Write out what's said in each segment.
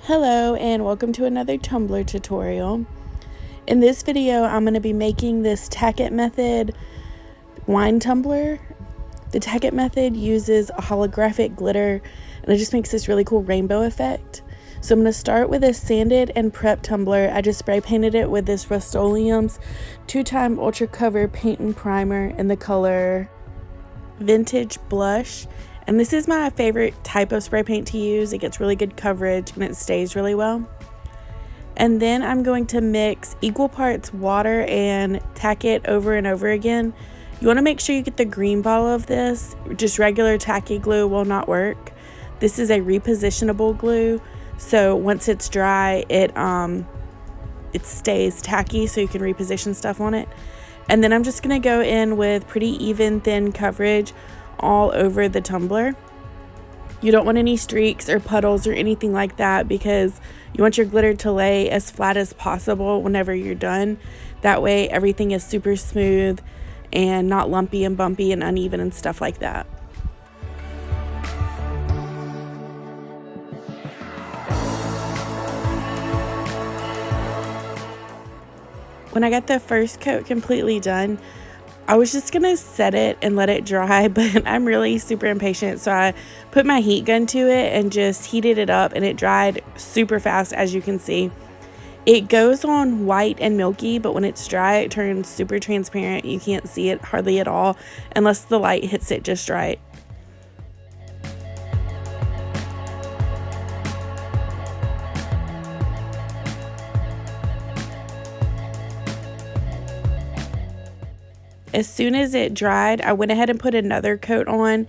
Hello and welcome to another Tumbler tutorial. In this video I'm going to be making this Tack-It method wine tumbler. The Tack-It method uses a holographic glitter and it just makes this really cool rainbow effect. So I'm going to start with a sanded and prepped tumbler. I just spray painted it with this Rust-Oleum's 2-time ultra cover paint and primer in the color Vintage Blush. And this is my favorite type of spray paint to use. It gets really good coverage and it stays really well. And then I'm going to mix equal parts water and tack it over and over again. You want to make sure you get the green bottle of this. Just regular tacky glue will not work. This is a repositionable glue. So once it's dry, it stays tacky so you can reposition stuff on it. And then I'm just going to go in with pretty even thin coverage all over the tumbler. You don't want any streaks or puddles or anything like that because you want your glitter to lay as flat as possible whenever you're done. That way everything is super smooth and not lumpy and bumpy and uneven and stuff like that. When I got the first coat completely done, I was just gonna set it and let it dry, but I'm really super impatient, so I put my heat gun to it and just heated it up and it dried super fast. As you can see, it goes on white and milky, but when it's dry it turns super transparent. You can't see it hardly at all unless the light hits it just right. As soon as it dried, I went ahead and put another coat on.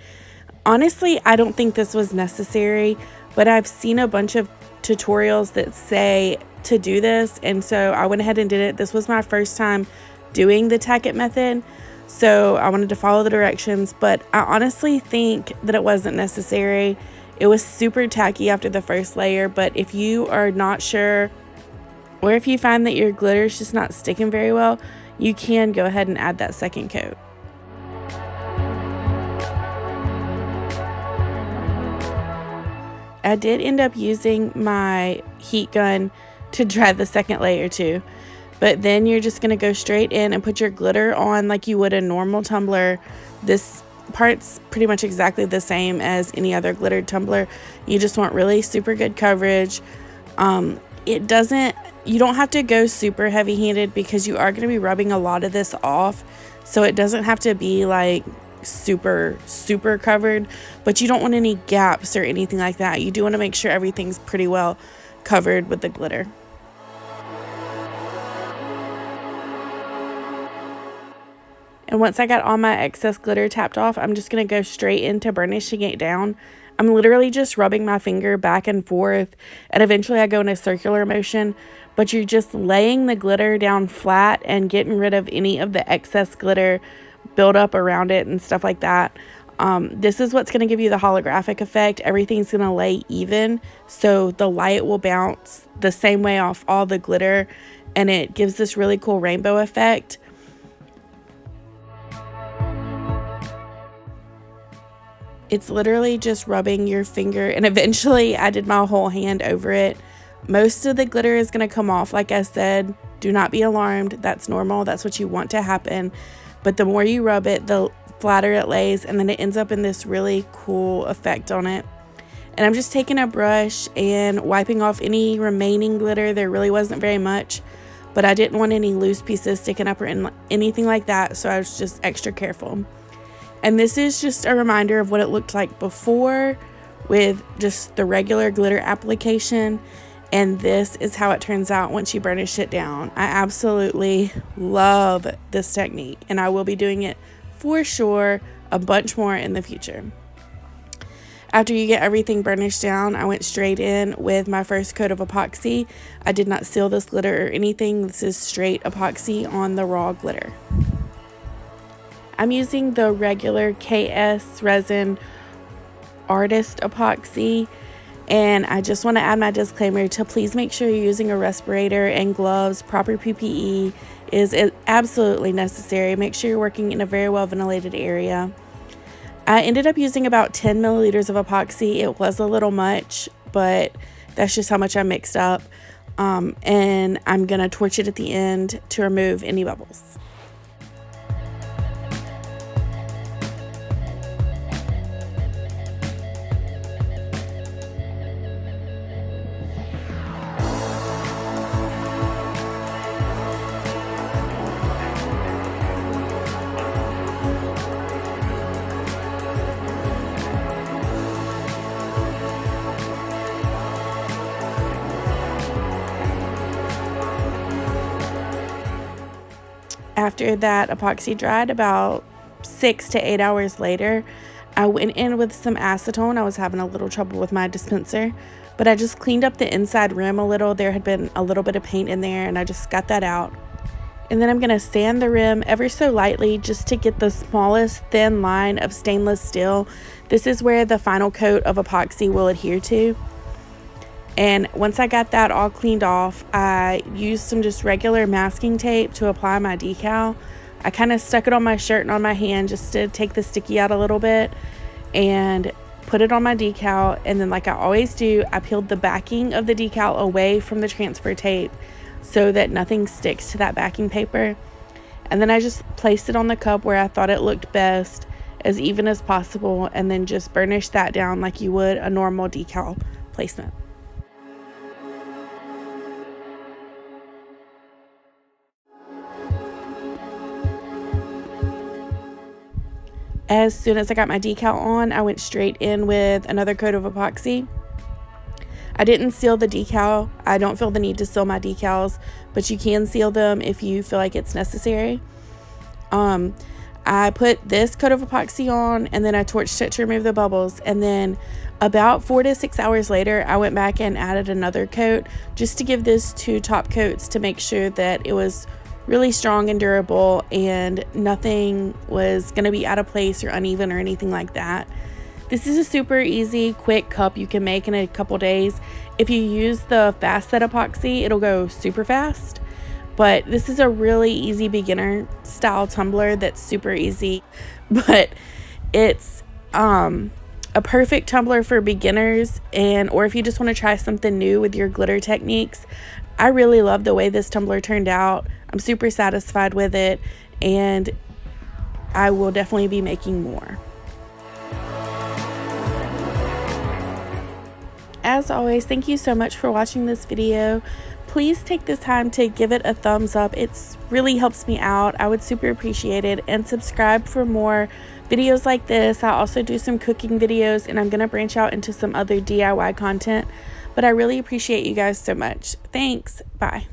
Honestly, I don't think this was necessary, but I've seen a bunch of tutorials that say to do this, and so I went ahead and did it. This was my first time doing the Tack-It method, so I wanted to follow the directions, but I honestly think that it wasn't necessary. It was super tacky after the first layer, but if you are not sure, or if you find that your glitter is just not sticking very well, you can go ahead and add that second coat. I did end up using my heat gun to dry the second layer too, but then you're just going to go straight in and put your glitter on like you would a normal tumbler. This part's pretty much exactly the same as any other glittered tumbler. You just want really super good coverage. You don't have to go super heavy-handed because you are going to be rubbing a lot of this off, so it doesn't have to be like super covered, but you don't want any gaps or anything like that. You do want to make sure everything's pretty well covered with the glitter. And once I got all my excess glitter tapped off, I'm just going to go straight into burnishing it down. I'm literally just rubbing my finger back and forth, and eventually I go in a circular motion, but you're just laying the glitter down flat and getting rid of any of the excess glitter build up around it and stuff like that. This is what's going to give you the holographic effect. Everything's going to lay even, so the light will bounce the same way off all the glitter, and it gives this really cool rainbow effect. It's literally just rubbing your finger, and eventually I did my whole hand over it. Most of the glitter is going to come off, like I said. Do not be alarmed. That's normal. That's what you want to happen. But the more you rub it, the flatter it lays, and then it ends up in this really cool effect on it. And I'm just taking a brush and wiping off any remaining glitter. There really wasn't very much, but I didn't want any loose pieces sticking up or anything like that, so I was just extra careful. And this is just a reminder of what it looked like before with just the regular glitter application. And this is how it turns out once you burnish it down. I absolutely love this technique, and I will be doing it for sure a bunch more in the future. After you get everything burnished down, I went straight in with my first coat of epoxy. I did not seal this glitter or anything. This is straight epoxy on the raw glitter. I'm using the regular KSResin Artist Epoxy, and I just want to add my disclaimer to please make sure you're using a respirator and gloves. Proper PPE is absolutely necessary. Make sure you're working in a very well ventilated area. I ended up using about 10 milliliters of epoxy. It was a little much, but That's just how much I mixed up. And I'm going to torch it at the end to remove any bubbles. After that epoxy dried, about 6 to 8 hours later, I went in with some acetone. I was having a little trouble with my dispenser, but I just cleaned up the inside rim a little. There had been a little bit of paint in there, and I just got that out. And then I'm going to sand the rim ever so lightly just to get the smallest thin line of stainless steel. This is where the final coat of epoxy will adhere to. And once I got that all cleaned off, I used some just regular masking tape to apply my decal. I kind of stuck it on my shirt and on my hand just to take the sticky out a little bit and put it on my decal. And then, like I always do, I peeled the backing of the decal away from the transfer tape so that nothing sticks to that backing paper. And then I just placed it on the cup where I thought it looked best, as even as possible, and then just burnished that down like you would a normal decal placement. As soon as I got my decal on, I went straight in with another coat of epoxy. I didn't seal the decal. I don't feel the need to seal my decals, but you can seal them if you feel like it's necessary. I put this coat of epoxy on, and then I torched it to remove the bubbles. And then about 4 to 6 hours later, I went back and added another coat just to give this 2 top coats to make sure that it was really strong and durable and nothing was going to be out of place or uneven or anything like that. This is a super easy, quick cup you can make in a couple days. If you use the fast set epoxy, it'll go super fast. But this is a really easy beginner style tumbler that's super easy. But it's a perfect tumbler for beginners, and or if you just want to try something new with your glitter techniques. I really love the way this tumbler turned out. I'm super satisfied with it, and I will definitely be making more. As always, thank you so much for watching this video. Please take this time to give it a thumbs up. It really helps me out. I would super appreciate it. And subscribe for more videos like this. I also do some cooking videos, and I'm going to branch out into some other DIY content. But I really appreciate you guys so much. Thanks. Bye.